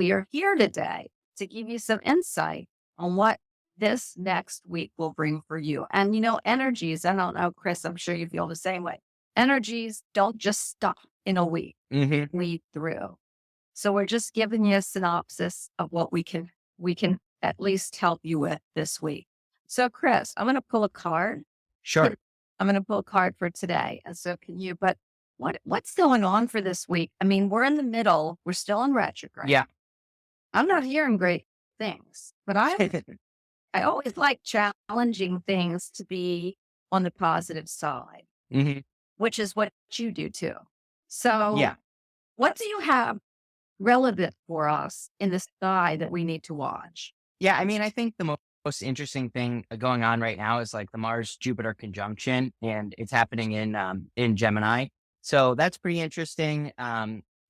we are here today to give you some insight on what this next week will bring for you. And, energies, I don't know, Chris, I'm sure you feel the same way. Energies don't just stop in a week, Hmm. lead through. So we're just giving you a synopsis of what we can at least help you with this week. So Chris, I'm going to pull a card. Sure. I'm going to pull a card for today. And so can you, but what's going on for this week? I mean, we're in the middle. We're still in retrograde. Yeah. I'm not hearing great things, but I always like challenging things to be on the positive side, Hmm. which is what you do too. So Yeah. what do you have relevant for us in the sky that we need to watch? Yeah. I mean, I think the most interesting thing going on right now is like the Mars Jupiter conjunction, and it's happening in Gemini. So that's pretty interesting.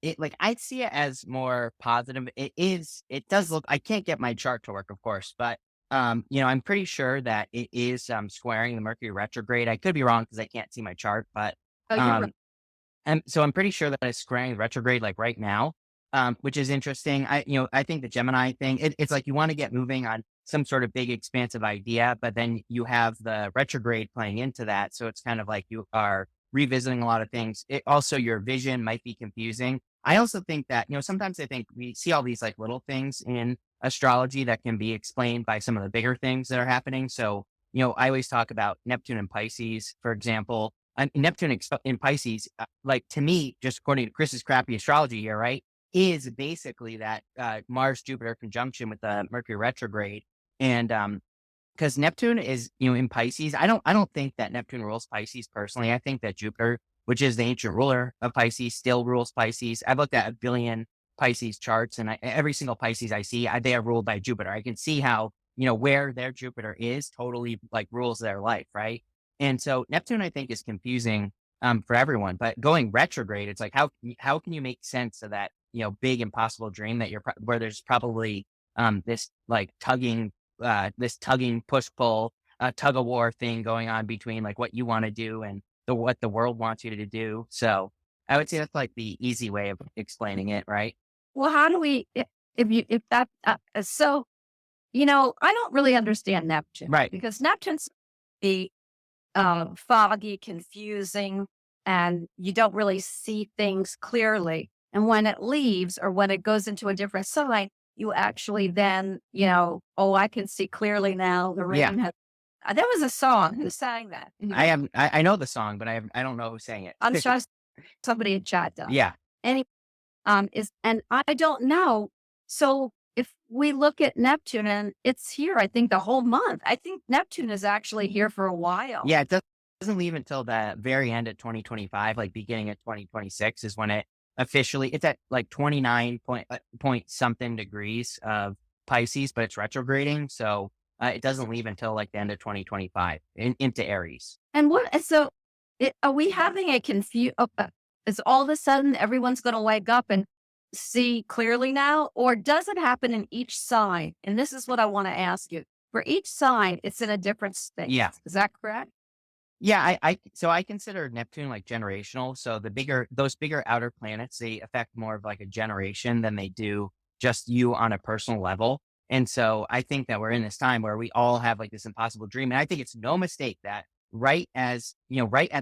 It like I see it as more positive. It is. It does look. I can't get my chart to work, of course, but I'm pretty sure that it is squaring the Mercury retrograde. I could be wrong because I can't see my chart, but Oh, you're right. um, and so I'm pretty sure that it's squaring retrograde like right now, which is interesting. I think the Gemini thing, it's like you want to get moving on some sort of big expansive idea, but then you have the retrograde playing into that. So it's kind of like you are revisiting a lot of things. It also, your vision might be confusing. I also think that, sometimes I think we see all these like little things in astrology that can be explained by some of the bigger things that are happening. So, I always talk about Neptune and Pisces, for example. And Neptune in Pisces, like to me, just according to Chris's crappy astrology here, right, is basically that Mars Jupiter conjunction with the Mercury retrograde, and because Neptune is in Pisces, I don't think that Neptune rules Pisces personally. I think that Jupiter, which is the ancient ruler of Pisces, still rules Pisces. I've looked at a billion Pisces charts, and every single Pisces I see, they are ruled by Jupiter. I can see how where their Jupiter is totally like rules their life, right? And so Neptune, I think, is confusing for everyone. But going retrograde, it's like how can you make sense of that big impossible dream that where there's probably this tugging push pull tug of war thing going on between like what you want to do and what the world wants you to do. So I would say that's like the easy way of explaining it, right? Well, how do we, if that, so, I don't really understand Neptune Right. because Neptune's the foggy, confusing, and you don't really see things clearly. And when it leaves or when it goes into a different sign, you actually then, oh, I can see clearly now. The Yeah. rain has. There was a song. Who sang that? I know the song, but I don't know who sang I'm it. sure somebody in chat does. Yeah. Any is and I don't know. So if we look at Neptune and it's here, I think the whole month. I think Neptune is actually here for a while. Yeah, doesn't leave until the very end of 2025, like beginning of 2026 is when it officially it's at like 29 point something degrees of Pisces, but it's retrograding. So it doesn't leave until like the end of 2025 into Aries. And so are we having a is all of a sudden everyone's going to wake up and see clearly now? Or does it happen in each sign? And this is what I want to ask you. For each sign, it's in a different space. Yeah. Is that correct? Yeah, so I consider Neptune like generational. So those bigger outer planets, they affect more of like a generation than they do just you on a personal level. And so I think that we're in this time where we all have like this impossible dream. And I think it's no mistake that right at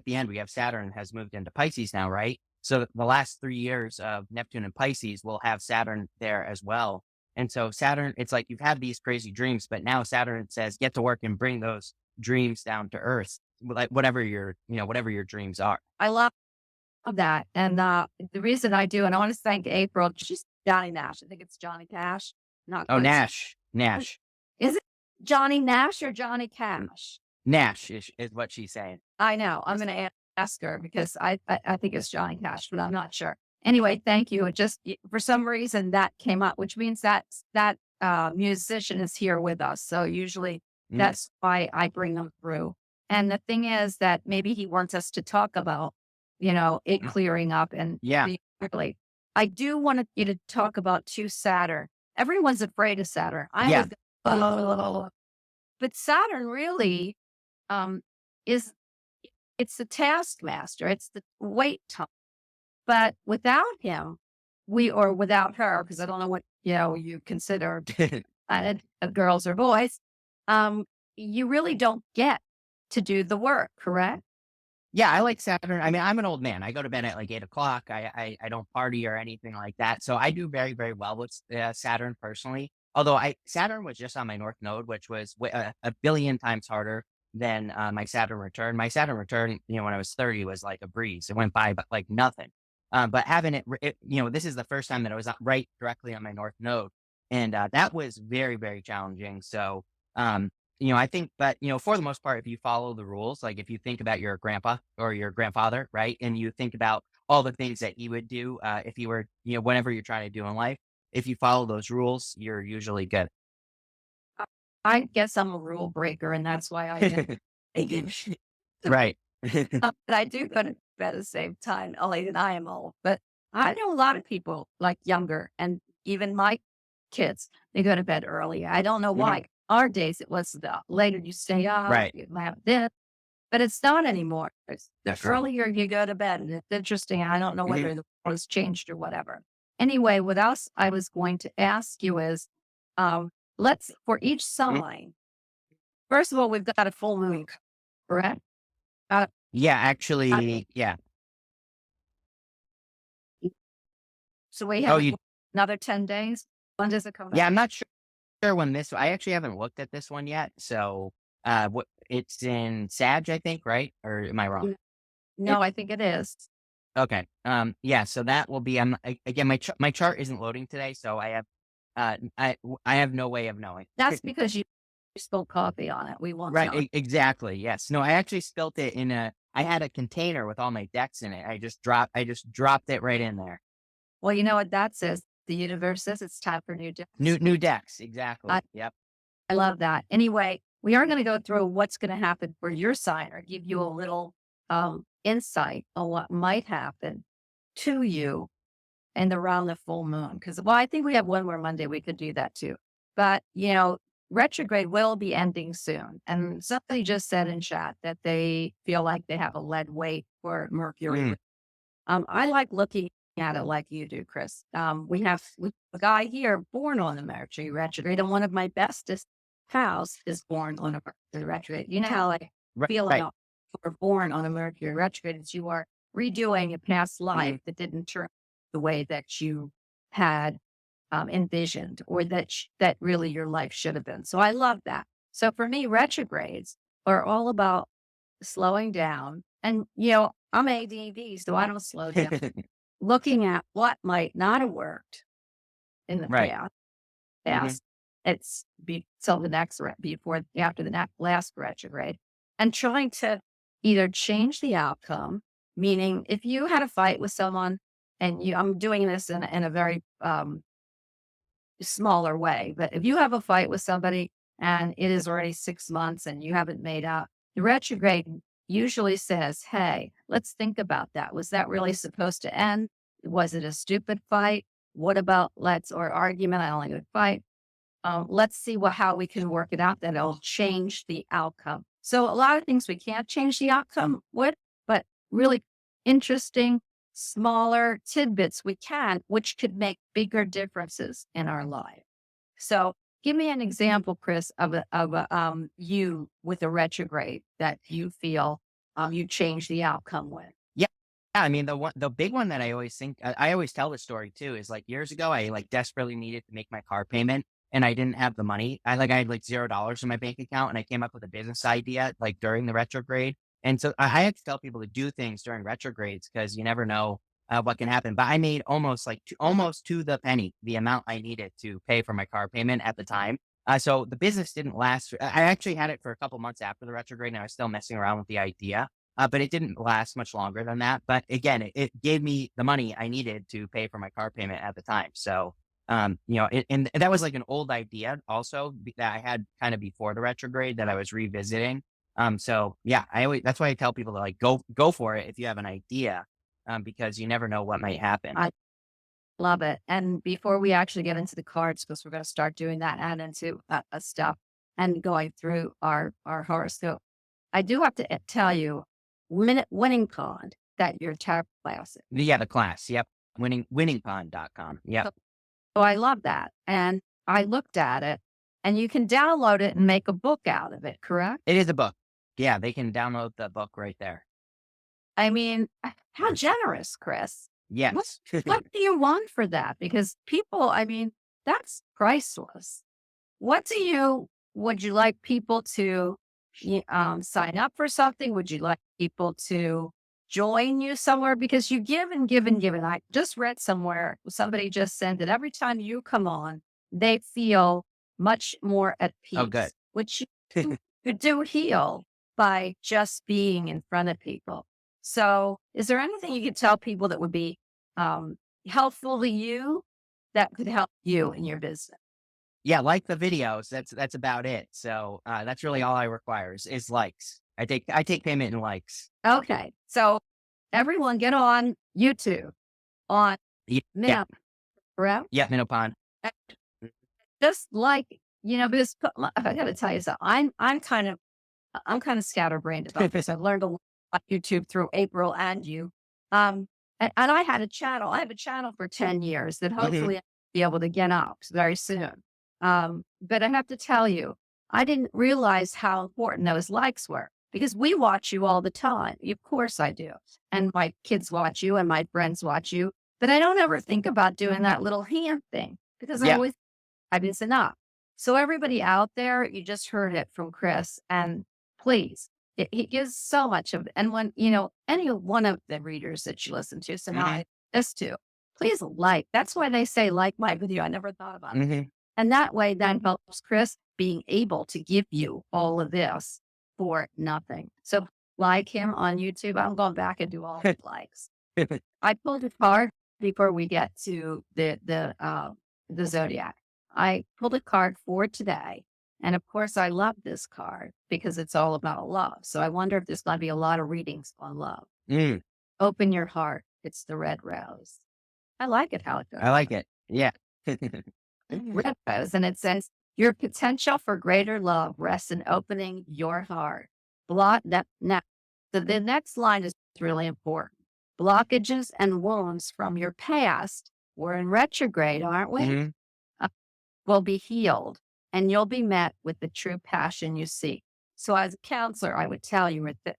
the end, we have Saturn has moved into Pisces now, right? So the last 3 years of Neptune and Pisces will have Saturn there as well. And so Saturn, it's like you've had these crazy dreams, but now Saturn says, get to work and bring those dreams down to earth, like whatever your dreams are. I love that. And the reason I do, and I want to thank April, she's Johnny Nash. I think it's Johnny Cash. Not Oh, quite. Nash, Is it Johnny Nash or Johnny Cash? Nash is what she's saying. I know. I'm going to ask her because I think it's Johnny Cash, but I'm not sure. Anyway, thank you. It just for some reason that came up, which means that musician is here with us. So usually Mm. that's why I bring them through. And the thing is that maybe he wants us to talk about, it clearing up and Yeah. being clearly. I do want you to talk about Saturn. Everyone's afraid of Saturn. Yeah. But Saturn really is it's the taskmaster. It's the wait time. But without him, or without her, because I don't know what you consider girls or boys, um, you really don't get to do the work, correct? Yeah, I like Saturn. I mean, I'm an old man. I go to bed at like 8 o'clock. I don't party or anything like that. So I do very, very well with Saturn personally. Although Saturn was just on my North Node, which was a billion times harder than my Saturn return. My Saturn return, when I was 30, was like a breeze. It went by, but like nothing. But having this is the first time that I was right directly on my North Node, and that was very, very challenging. So, um, I think, but for the most part, if you follow the rules, like if you think about your grandpa or your grandfather, right, and you think about all the things that he would do if he were, whatever you're trying to do in life, if you follow those rules, you're usually good. I I guess I'm a rule breaker, and that's why I get Right. but I do go to bed at the same time, only that I am old. But I know a lot of people like younger, and even my kids, they go to bed early. I don't know Mhm. why. Our days, it was the later you stay up, Right. you have this, but it's not anymore. It's the That's true. earlier you go to bed, and it's interesting. I don't know Mhm. whether the world has changed or whatever. Anyway, what else I was going to ask you is, um, let's for each Mhm. sign. First of all, we've got a full moon, correct? Uh, Yeah, uh, actually, yeah. so we Oh, have you, another 10 days. When does it come yeah, back? I'm not sure when this, I actually haven't looked at this one yet. So, what it's in Sag, I think, right? Or am I wrong? N- No, I think it is. Okay. Yeah, so that will be, again, my chart isn't loading today, so I have no way of knowing. That's because you spilled coffee on it. We won't Right, tell. exactly, yes. No, I actually spilt it I had a container with all my decks in it. I just dropped it right in there. Well, you know what that says? The universe says it's time for new days. New decks, I, exactly. Yep. I love that. Anyway, we are going to go through what's going to happen for your sign or give you a little insight on what might happen to you and around the full moon. Because, well, I think we have one more Monday. We could do that too. But, retrograde will be ending soon. And somebody just said in chat that they feel like they have a lead weight for Mercury. Mm, I like looking at it like you do, Chris. We have a guy here born on the Mercury retrograde, and one of my bestest pals is born on a Mercury retrograde. You know how I right, feel right. about we're born on a Mercury retrograde is you are redoing a past Mhm. life that didn't turn the way that you had envisioned, or that really your life should have been. So I love that. So for me, retrogrades are all about slowing down, and I'm ADD, so I don't slow down. Looking at what might not have worked in the Right. Mhm. past, it's be till the next before after the next last retrograde, and trying to either change the outcome, meaning if you had a fight with someone, and I'm doing this in a very smaller way, but if you have a fight with somebody and it is already 6 months and you haven't made up, the retrograde usually says, "Hey, let's think about that. Was that really supposed to end? Was it a stupid fight? What about or argument? I only would fight. Let's see how we can work it out that it'll change the outcome." So a lot of things we can't change the outcome with, but really interesting, smaller tidbits we can, which could make bigger differences in our life. So give me an example, Chris, of you with a retrograde that you feel you change the outcome with. Yeah. Yeah, I mean, the big one that I always think, I always tell the story too, is like years ago, I like desperately needed to make my car payment and I didn't have the money. I had like $0 in my bank account and I came up with a business idea like during the retrograde. And so I had to tell people to do things during retrogrades because you never know what can happen. But I made almost to the penny the amount I needed to pay for my car payment at the time. So the business didn't last. I actually had it for a couple months after the retrograde, and I was still messing around with the idea. But it didn't last much longer than that. But again, it gave me the money I needed to pay for my car payment at the time. So, and that was like an old idea also that I had kind of before the retrograde that I was revisiting. So yeah, that's why I tell people to like go for it if you have an idea, because you never know what might happen. I love it. And before we actually get into the cards, because we're going to start doing that and into stuff and going through our horoscope, I do have to tell you, winning con that your tarot class. Yeah, the class. Yep. Winningpond.com. Yep. So I love that. And I looked at it and you can download it and make a book out of it, correct? It is a book. Yeah, they can download the book right there. I mean, how generous, Chris. What Yes. what do you want for that? Because people, I mean, that's priceless. What do you would you like people to sign up for something? Would you like people to join you somewhere? Because you give and give and give. And I just read somewhere, somebody just said that every time you come on, they feel much more at Oh, good. peace, which you do heal by just being in front of people. So, is there anything you could tell people that would be helpful to you that could help you in your business? Yeah, like the videos. That's about it. So that's really all I require is likes. I take payment in likes. Okay. So everyone get on YouTube on Yeah, Minnow, correct? yeah, Minnow. And just like, because I gotta tell you something. I'm kind of scatterbrained about this. I've learned a lot about YouTube through April and you. And I had a channel. I have a channel for 10 years that Mhm. hopefully I'll be able to get up very soon. But I have to tell you, I didn't realize how important those likes were because we watch you all the time. Of course I do. And my kids watch you and my friends watch you. But I don't ever think about doing that little hand thing because I Yeah. always I mean, it's enough. So everybody out there, you just heard it from Chris, and please, he gives so much of, and when any one of the readers that you listen to, so now Hmm. this too, please like. That's why they say like my video. I never thought about it, Hmm. and that way then helps Chris being able to give you all of this for nothing. So like him on YouTube. I'm going back and do all the likes. I pulled a card before we get to the zodiac. I pulled a card for today, and of course, I love this card because it's all about love. So I wonder if there's going to be a lot of readings on love. Mm, Open your heart. It's the red rose. I like it how it goes. I like it. Yeah. Red rose, and it says your potential for greater love rests in opening your heart. Blot that now. So the next line is really important. Blockages and wounds from your past. We're in retrograde, aren't we? Hmm. Uh, will be healed, and you'll be met with the true passion you seek. So, as a counselor, I would tell you that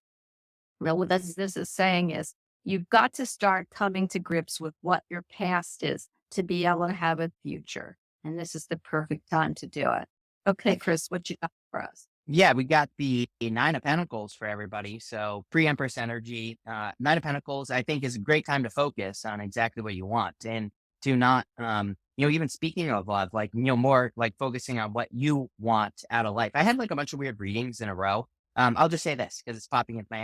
what this is saying is you've got to start coming to grips with what your past is to be able to have a future. And this is the perfect time to do it. Okay, Chris, what you got for us? Yeah, we got the Nine of Pentacles for everybody. So pre-Empress energy, Nine of Pentacles, I think is a great time to focus on exactly what you want and to not, even speaking of love, like, more like focusing on what you want out of life. I had like a bunch of weird readings in a row. I'll just say this because it's popping into my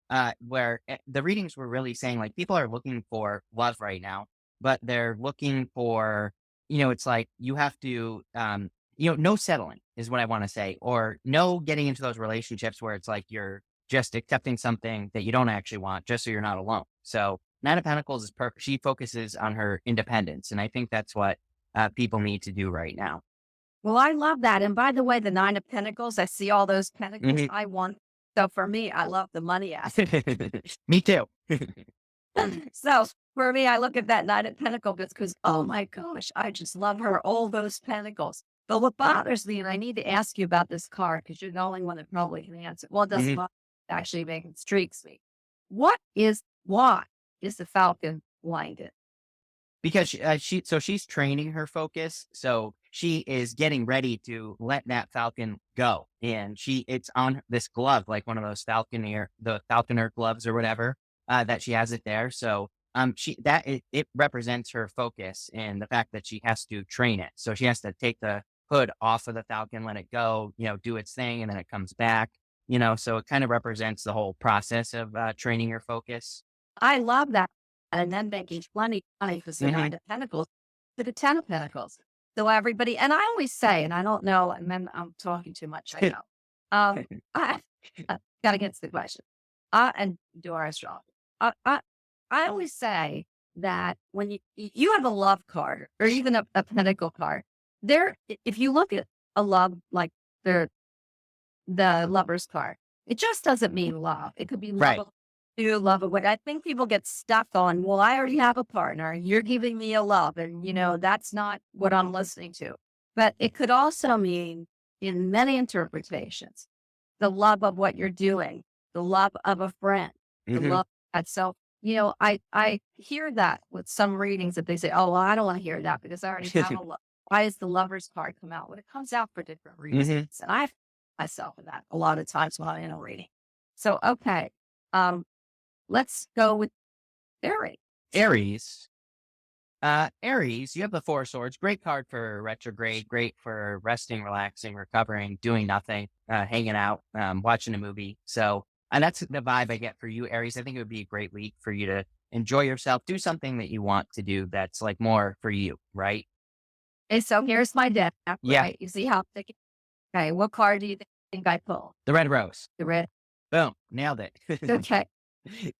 head, where the readings were really saying like people are looking for love right now, but they're looking for, it's like you have to, no settling is what I want to say, or no getting into those relationships where it's like you're just accepting something that you don't actually want just so you're not alone. So Nine of Pentacles is perfect. She focuses on her independence. And I think that's what people need to do right now. Well, I love that. And by the way, the Nine of Pentacles, I see all those pentacles. Mhm. I want. So for me, I love the money aspect. Me too. So for me, I look at that Knight of Pentacles because, oh my gosh, I just love her, all those pentacles. But what bothers me, and I need to ask you about this card because you're the only one that probably can answer. Well, it doesn't Mhm. bother me, actually making streaks me. Why is the Falcon blinded? Because she's training her focus. So she is getting ready to let that falcon go. And it's on this glove, like one of those the falconer gloves or whatever, that she has it there. So it represents her focus and the fact that she has to train it. So she has to take the hood off of the falcon, let it go, do its thing, and then it comes back. So it kind of represents the whole process of training your focus. I love that. And then making plenty of money because the Hmm. Nine of Pentacles to the Ten of Pentacles. So everybody, and I always say, and I don't know, and then I'm talking too much, I know. I got to get to the question. And Doris Shaw. I I always say that when you have a love card or even a pentacle card, if you look at a love like the lover's card, it just doesn't mean love. It could be love Right. of do love it. What I think people get stuck on, well, I already have a partner. You're giving me a love. And, that's not what I'm listening to. But it could also mean, in many interpretations, the love of what you're doing, the love of a friend, the Hmm. love of that. So, I hear that with some readings that they say, oh, well, I don't want to hear that because I already have a love. Why is the lover's card come out? Well, it comes out for different reasons. Hmm. And I find myself in that a lot of times when I'm in a reading. So, okay. Um, let's go with Aries. Aries. Aries, you have the Four Swords. Great card for retrograde. Great for resting, relaxing, recovering, doing nothing, hanging out, watching a movie. So, and that's the vibe I get for you, Aries. I think it would be a great week for you to enjoy yourself, do something that you want to do that's like more for you, right? Okay, so here's my deck, Yeah, right? You see how thick? Okay, what card do you think I pulled? the red rose. The red. Boom, nailed it. Okay.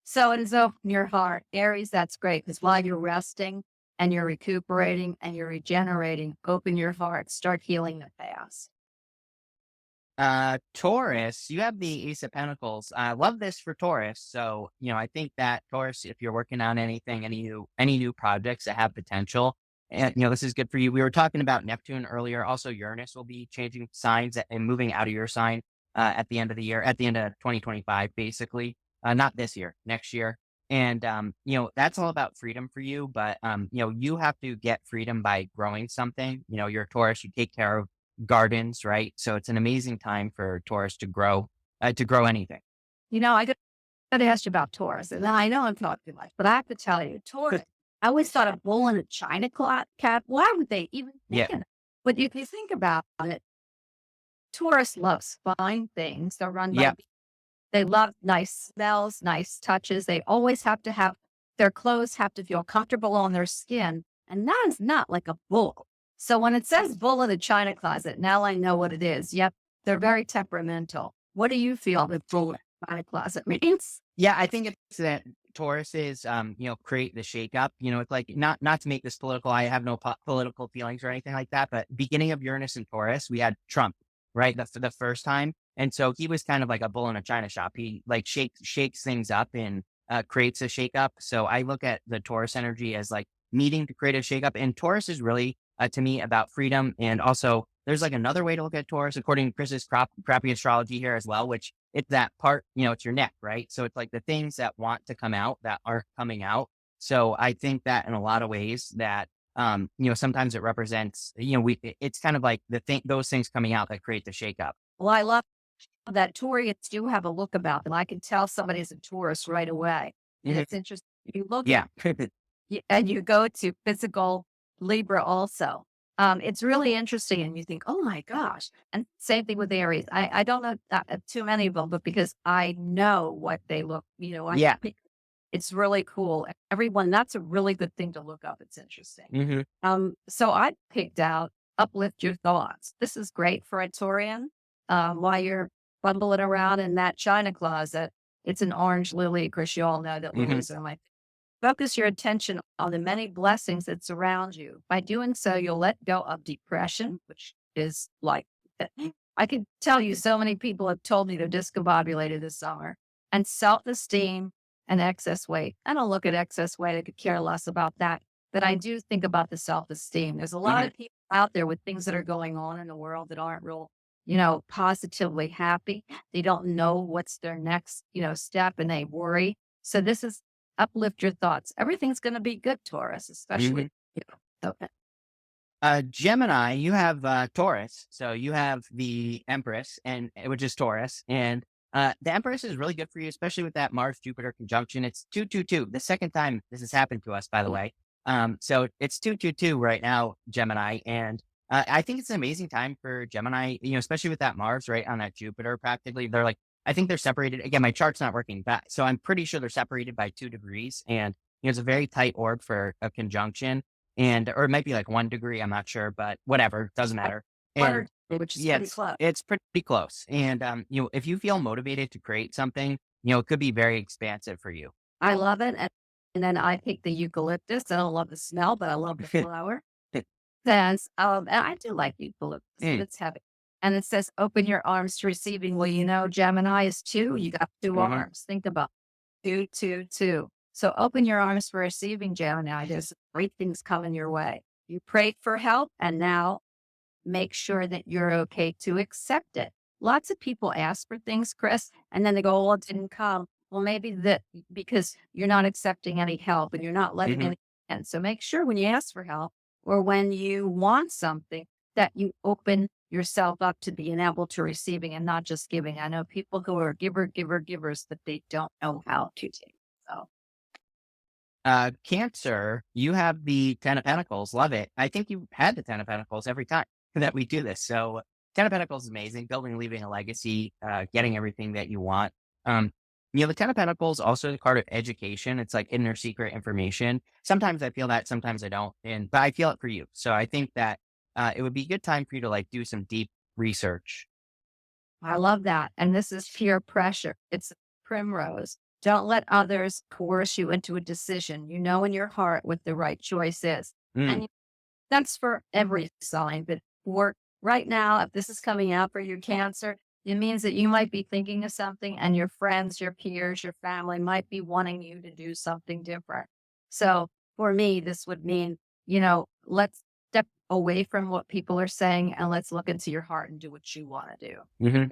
So it is open your heart. Aries, that's great because while you're resting and you're recuperating and you're regenerating, open your heart, start healing the past. Taurus, you have the Ace of Pentacles. I love this for Taurus. So, I think that Taurus, if you're working on anything, any new projects that have potential, and this is good for you. We were talking about Neptune earlier. Also, Uranus will be changing signs and moving out of your sign at the end of the year, at the end of 2025, basically. Not this year, next year. And that's all about freedom for you. But you have to get freedom by growing something. You're a Taurus, you take care of gardens, right? So it's an amazing time for Taurus to grow anything. I got to ask you about Taurus. And I know I'm talking too much, but I have to tell you, Taurus, I always thought a bull in a china cat. Why would they even Yeah. think of it? But if you think about it, Taurus loves fine things. They're run by Yeah. They love nice smells, nice touches. They always have to have their clothes have to feel comfortable on their skin. And that is not like a bull. So when it says bull in the china closet, now I know what it is. Yep. They're very temperamental. What do you feel that bull in the china closet means? Yeah. I think it's that Taurus is, create the shakeup. It's like not to make this political. I have no political feelings or anything like that. But beginning of Uranus and Taurus, we had Trump, right? The first time. And so he was kind of like a bull in a china shop. He like shakes things up and creates a shakeup. So I look at the Taurus energy as like needing to create a shakeup. And Taurus is really, to me, about freedom. And also, there's like another way to look at Taurus, according to Chris's crappy astrology here as well, which it's that part, it's your neck, right? So it's like the things that want to come out that aren't coming out. So I think that in a lot of ways that, sometimes it represents, it's kind of like those things coming out that create the shakeup. Well, I love that Taurians do have a look about them. I can tell somebody's a Taurus right away. And Mhm. it's interesting. You look at Yeah. And you go to physical Libra also. It's really interesting, and you think, "Oh my gosh!" And same thing with Aries. I don't know too many of them, but because I know what they look, I Yeah. think it's really cool. Everyone, that's a really good thing to look up. It's interesting. Hmm. So I picked out uplift your thoughts. This is great for a Taurian. While you're bumbling around in that china closet, it's an orange lily. Of course, you all know that Hmm. lilies are my Focus your attention on the many blessings that surround you. By doing so, you'll let go of depression, which is like, I can tell you so many people have told me they're discombobulated this summer, and self esteem and excess weight. I don't look at excess weight, I could care less about that. But I do think about the self esteem. There's a lot Hmm. of people out there with things that are going on in the world that aren't real, positively happy. They don't know what's their next, step and they worry. So this is uplift your thoughts. Everything's going to be good, Taurus, Hmm. especially. Okay. Gemini, you have Taurus, so you have the Empress, and which is Taurus, and the Empress is really good for you, especially with that Mars Jupiter conjunction. It's 222. The second time this has happened to us, by the way. So it's 222 right now, Gemini, and I think it's an amazing time for Gemini. Especially with that Mars right on that Jupiter. Practically, they're like I think they're separated. Again, my chart's not working, but so I'm pretty sure they're separated by 2 degrees, and it's a very tight orb for a conjunction or it might be like 1 degree. I'm not sure, but whatever, doesn't matter. And Water, which is yeah, pretty close. it's pretty close. And if you feel motivated to create something, it could be very expansive for you. I love it. And then I pick the eucalyptus. I don't love the smell, but I love the flower. Says, and I do like eucalyptus, but Mm, it's heavy. And it says, open your arms to receiving. Well, Gemini is two. You got two mhm. arms. Think about Two, two, two. So open your arms for receiving, Gemini. There's great things coming your way. You prayed for help, and now make sure that you're okay to accept it. Lots of people ask for things, Chris, and then they go, well, it didn't come. Well, maybe that because you're not accepting any help and you're not letting Hmm. any in. So make sure when you ask for help or when you want something that you open yourself up to being able to receiving and not just giving. I know people who are givers, but they don't know how to take. So Cancer, you have the 10 of Pentacles. Love it. I think you had the 10 of Pentacles every time that we do this. So 10 of Pentacles is amazing. Building, leaving a legacy, getting everything that you want. Um, the 10 of Pentacles also the card of education. It's like inner secret information. Sometimes I feel that, sometimes I don't. But I feel it for you. So I think that it would be a good time for you to like do some deep research. I love that. And this is peer pressure. It's primrose. Don't let others coerce you into a decision. You know in your heart what the right choice is. Mm, And that's for every sign. But for right now, if this is coming out for your Cancer, it means that you might be thinking of something and your friends, your peers, your family might be wanting you to do something different. So for me, this would mean, let's step away from what people are saying and let's look into your heart and do what you want to do. mhm.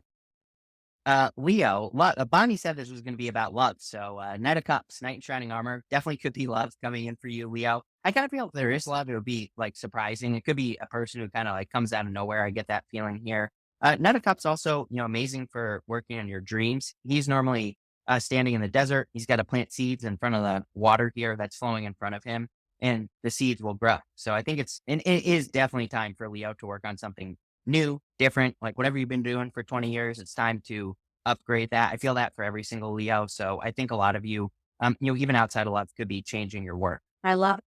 Leo, Bonnie said this was going to be about love. So, Knight of Cups, Knight in Shining Armor, definitely could be love coming in for you, Leo. I kind of feel if there is love, it would be like surprising. It could be a person who kind of like comes out of nowhere. I get that feeling here. Knight of Cups also, amazing for working on your dreams. He's normally standing in the desert. He's got to plant seeds in front of the water here that's flowing in front of him, and the seeds will grow. So I think it is definitely time for Leo to work on something new, different, like whatever you've been doing for 20 years, it's time to upgrade that. I feel that for every single Leo. So I think a lot of you, even outside of love could be changing your work. I love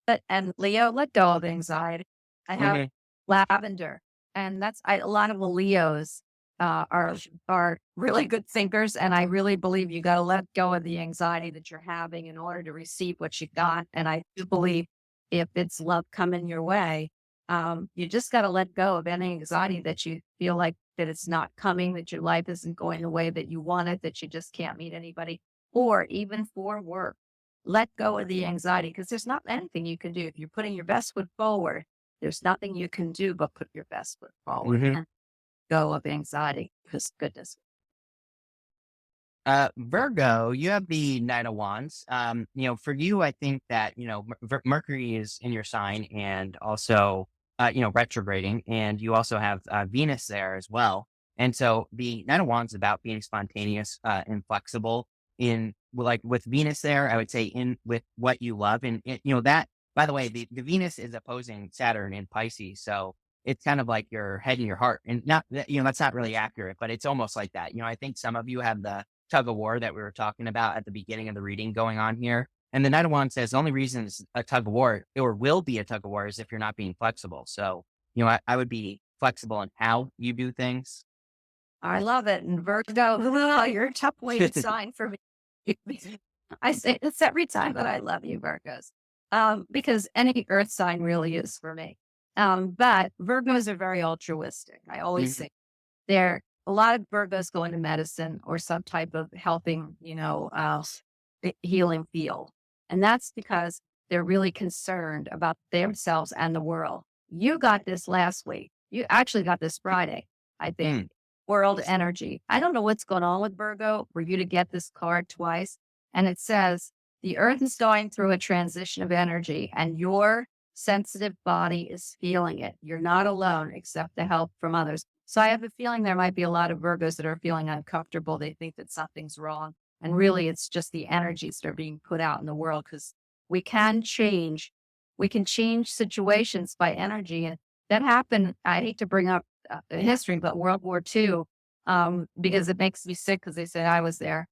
it. And Leo, let go of anxiety. I have Hmm. lavender, and a lot of the Leos are really good thinkers, and I really believe you got to let go of the anxiety that you're having in order to receive what you got. And I do believe if it's love coming your way, you just got to let go of any anxiety that you feel like that it's not coming, that your life isn't going the way that you want it, that you just can't meet anybody, or even for work. Let go of the anxiety because there's not anything you can do. If you're putting your best foot forward, there's nothing you can do but put your best foot forward Hmm. and go of anxiety because goodness. Virgo, you have the Knight of Wands. For you, I think that, Mercury is in your sign and also, retrograding, and you also have Venus there as well. And so the Knight of Wands is about being spontaneous and flexible like with Venus there, I would say in with what you love. And, that, by the way, the Venus is opposing Saturn in Pisces. So it's kind of like your head and your heart. And not that, that's not really accurate, but it's almost like that. I think some of you have the tug of war that we were talking about at the beginning of the reading going on here. And the Knight of Wands says the only reason it's a tug of war or will be a tug of war is if you're not being flexible. So, I would be flexible in how you do things. I love it. And Virgo, you're a tough weighted sign for me. I say this every time, but I love you, Virgos. Because any earth sign really is for me. But Virgos are very altruistic. I always Mhm. say there a lot of Virgos go into medicine or some type of helping, healing field. And that's because they're really concerned about themselves and the world. You got this last week. You actually got this Friday, I think. Mm. World energy. I don't know what's going on with Virgo for you to get this card twice. And it says the earth is going through a transition of energy and your sensitive body is feeling it. You're not alone except the help from others. So I have a feeling there might be a lot of Virgos that are feeling uncomfortable. They think that something's wrong. And really, it's just the energies that are being put out in the world because we can change. We can change situations by energy. And that happened. I hate to bring up history, but World War II, because it makes me sick because they said I was there.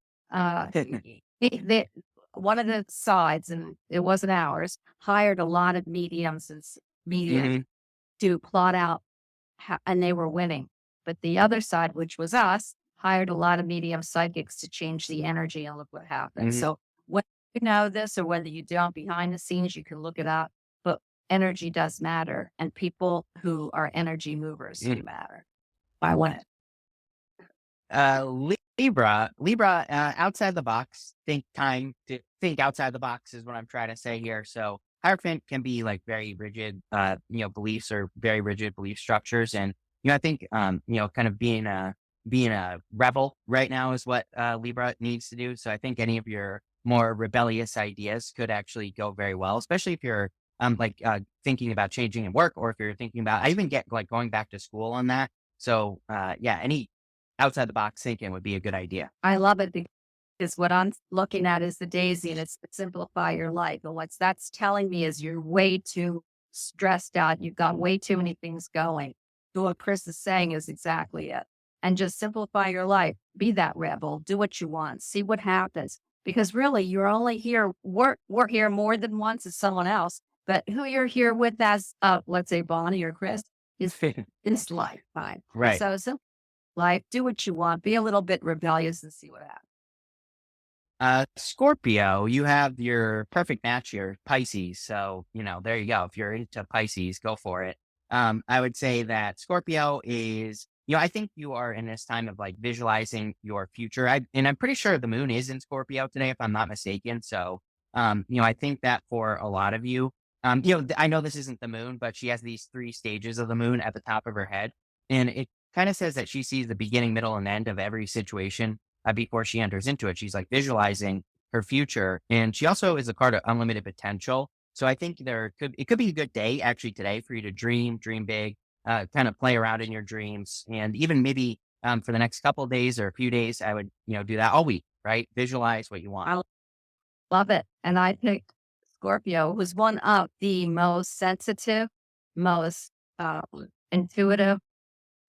One of the sides, and it wasn't ours, hired a lot of mediums and mediums Mhm. to plot out and they were winning. But the other side, which was us, hired a lot of medium psychics to change the energy and look what happened. Mhm. So whether you know this or whether you don't behind the scenes, you can look it up. But energy does matter. And people who are energy movers Mhm. do matter. I want it. Uh, Libra, outside the box, think time to think outside the box is what I'm trying to say here. So Hierophant can be like very rigid, beliefs or very rigid belief structures. And, I think, kind of being a rebel right now is what, Libra needs to do. So I think any of your more rebellious ideas could actually go very well, especially if you're, thinking about changing in work, or if you're thinking about, I even get like going back to school on that. So, yeah, any outside the box thinking would be a good idea. I love it because what I'm looking at is the daisy and it's simplify your life. And what's that's telling me is you're way too stressed out. You've got way too many things going. So what Chris is saying is exactly it. And just simplify your life. Be that rebel. Do what you want. See what happens. Because really, you're only here. We're here more than once as someone else. But who you're here with as, let's say Bonnie or Chris, is this lifetime. Right. So life, do what you want, be a little bit rebellious and see what happens. Scorpio, you have your perfect match here, Pisces. So, there you go. If you're into Pisces, go for it. I would say that Scorpio is, I think you are in this time of like visualizing your future. And I'm pretty sure the moon is in Scorpio today, if I'm not mistaken. So, I think that for a lot of you, I know this isn't the moon, but she has these three stages of the moon at the top of her head. And it kind of says that she sees the beginning, middle, and end of every situation before she enters into it. She's like visualizing her future. And she also is a card of unlimited potential. So I think it could be a good day actually today for you to dream big, kind of play around in your dreams. And even maybe for the next couple of days or a few days, I would, do that all week, right? Visualize what you want. I love it. And I picked Scorpio, who's one of the most sensitive, most intuitive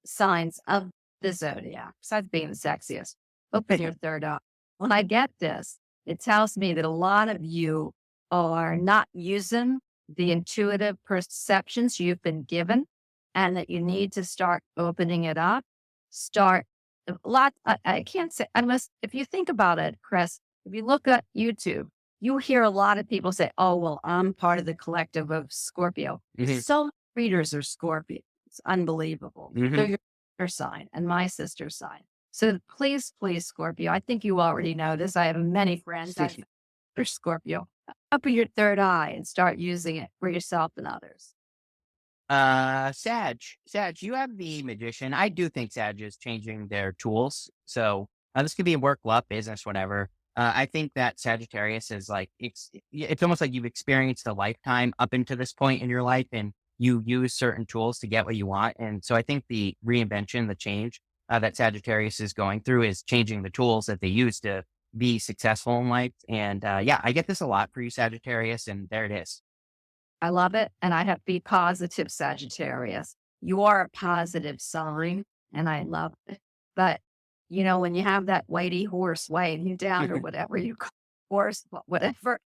signs of the zodiac, besides being the sexiest. Open your third eye. When I get this, it tells me that a lot of you are not using the intuitive perceptions you've been given and that you need to start opening it up. Start a lot. I can't say, unless if you think about it, Chris, if you look at YouTube, you hear a lot of people say, oh, well, I'm part of the collective of Scorpio. Hmm. So many readers are Scorpio. It's unbelievable. Hmm. They're your sign and my sister's sign. So please, Scorpio, I think you already know this. I have many friends that are Scorpio. Open your third eye and start using it for yourself and others. Sag, you have the magician. I do think Sag is changing their tools. So this could be in work, love, business, whatever. I think that Sagittarius is like, it's almost like you've experienced a lifetime up into this point in your life and you use certain tools to get what you want. And so I think the reinvention, the change that Sagittarius is going through is changing the tools that they use to be successful in life. And yeah, I get this a lot for you, Sagittarius, and there it is. I love it. And I have be positive Sagittarius. You are a positive sign and I love it. But, when you have that weighty horse weighing you down or whatever you call horse, whatever,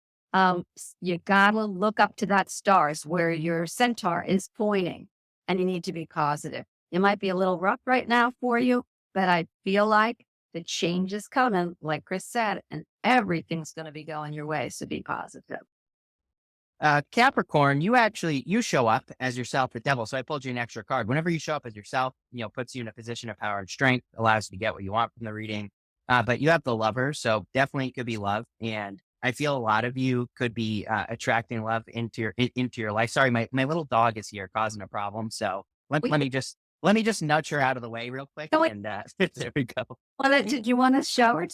you gotta look up to that stars where your centaur is pointing and you need to be positive. It might be a little rough right now for you, but I feel like the change is coming, like Chris said, and everything's going to be going your way. So be positive. Capricorn, you show up as yourself, the devil. So I pulled you an extra card. Whenever you show up as yourself, puts you in a position of power and strength, allows you to get what you want from the reading. But you have the lover, so definitely could be love. And I feel a lot of you could be attracting love into your life. Sorry, my little dog is here causing a problem. So We, let me just nudge her out of the way real quick. no, And there we go. did you want to show her?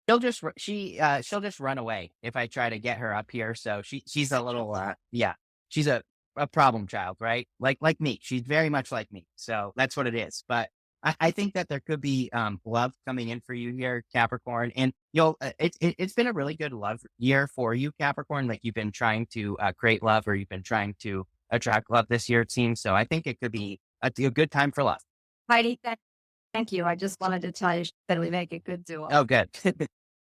She'll just run away if I try to get her up here. So she's a little yeah, she's a problem child, right? Like me. She's very much like me. So that's what it is. But I think that there could be love coming in for you here, Capricorn. And it's been a really good love year for you, Capricorn. Like you've been trying to create love, or you've been trying to attract love this year, it seems. So I think it could be a good time for love. Heidi, thank you. I just wanted to tell you that we make a good duo. Oh, good.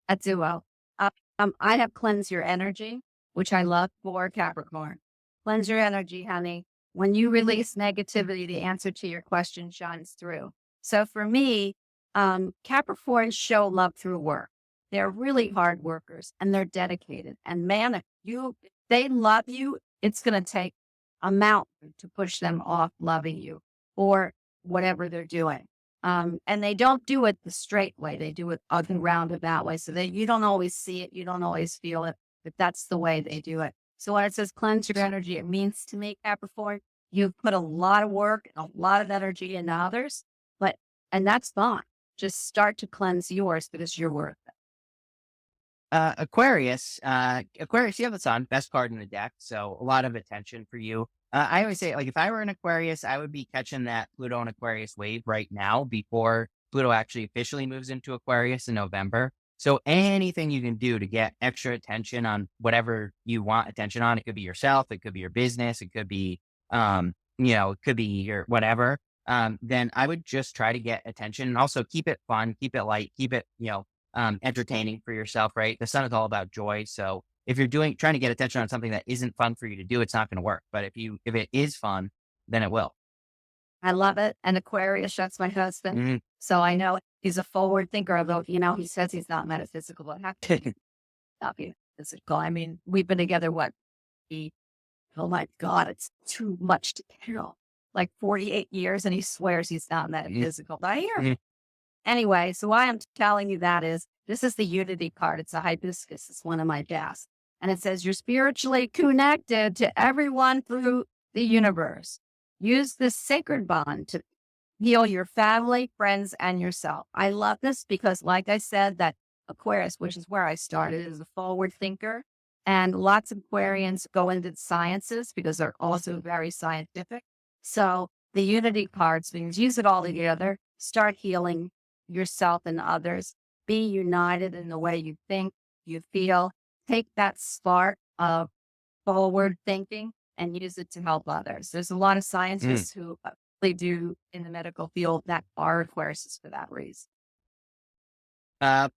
A duo. I have cleanse your energy, which I love for Capricorn. Cleanse your energy, honey. When you release negativity, the answer to your question shines through. So for me, Capricorns show love through work. They're really hard workers and they're dedicated. And man, if they love you, it's going to take a mountain to push them off loving you or whatever they're doing. And they don't do it the straight way. They do it the roundabout way. So that you don't always see it. You don't always feel it, but that's the way they do it. So when it says cleanse your energy, it means to me, Capricorn, you've put a lot of work and a lot of energy into others, but, and that's fine. Just start to cleanse yours because you're worth it. Aquarius, you have the sun, best card in the deck. So a lot of attention for you. I always say, like, if I were an Aquarius, I would be catching that Pluto and Aquarius wave right now before Pluto actually officially moves into Aquarius in November. So anything you can do to get extra attention on whatever you want attention on, it could be yourself, it could be your business, it could be, it could be your whatever. Then I would just try to get attention and also keep it fun, keep it light, keep it, entertaining for yourself, right? The sun is all about joy. So if you're trying to get attention on something that isn't fun for you to do, it's not going to work. But if it is fun, then it will. I love it. And Aquarius, that's my husband. Mhm. So I know he's a forward thinker, although, he says he's not metaphysical, but how can he not be physical? I mean, we've been together, what, oh my God, it's too much to count. Like 48 years, and he swears he's not Mhm. metaphysical. But I hear him. Mhm. Anyway, so why I'm telling you that is this is the unity card. It's a hibiscus. It's one of my best. And it says you're spiritually connected to everyone through the universe. Use this sacred bond to heal your family, friends, and yourself. I love this because, like I said, that Aquarius, which is where I started, is a forward thinker. And lots of Aquarians go into the sciences because they're also very scientific. So the unity cards means use it all together, start healing yourself and others, be united in the way you think, you feel, take that spark of forward thinking and use it to help others. There's a lot of Mm. scientists who really do in the medical field that are Aquarius for that reason.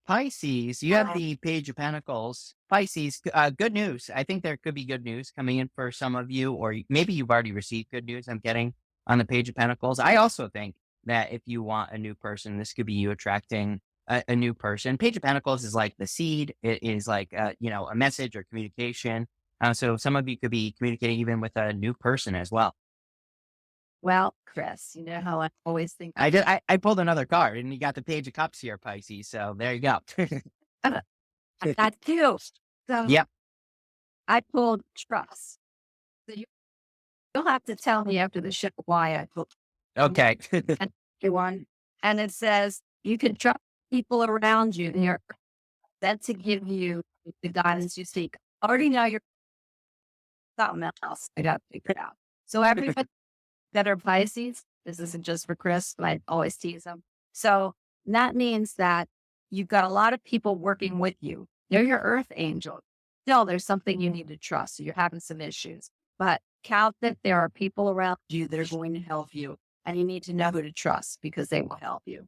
Pisces, you have the Page of Pentacles. Pisces, good news. I think there could be good news coming in for some of you, or maybe you've already received good news. I'm getting on the Page of Pentacles. I also think that if you want a new person, this could be you attracting a new person. Page of Pentacles is like the seed. It is like, a message or communication. So some of you could be communicating even with a new person as well. Well, Chris, you know how I always think I pulled another card and you got the Page of Cups here, Pisces. So there you go. I got two. So Yep. I pulled trust. So you'll have to tell me after the show why I pulled Okay. one. And it says you can trust people around you. They're meant to give you the guidance you seek. Already know you're something else. I got to figure it out. So everybody that are Pisces, this isn't just for Chris, but I always tease them. So that means that you've got a lot of people working with you. They're your earth angel. Still, there's something you need to trust. So you're having some issues, but count that there are people around you that are going to help you. And you need to know who to trust because they will help you.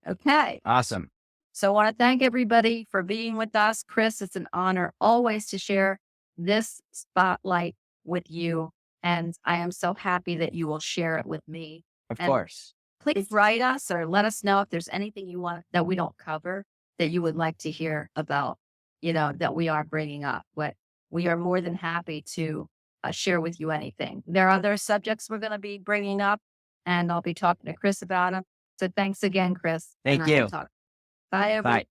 Okay. Awesome. So I want to thank everybody for being with us. Chris, it's an honor always to share this spotlight with you. And I am so happy that you will share it with me. Of And course. please write us or let us know if there's anything you want that we don't cover that you would like to hear about, that we are bringing up. But we are more than happy to share with you anything. There are other subjects we're going to be bringing up, and I'll be talking to Chris about them. So thanks again, Chris. And Thank I will you. talk. Bye, everyone. Bye.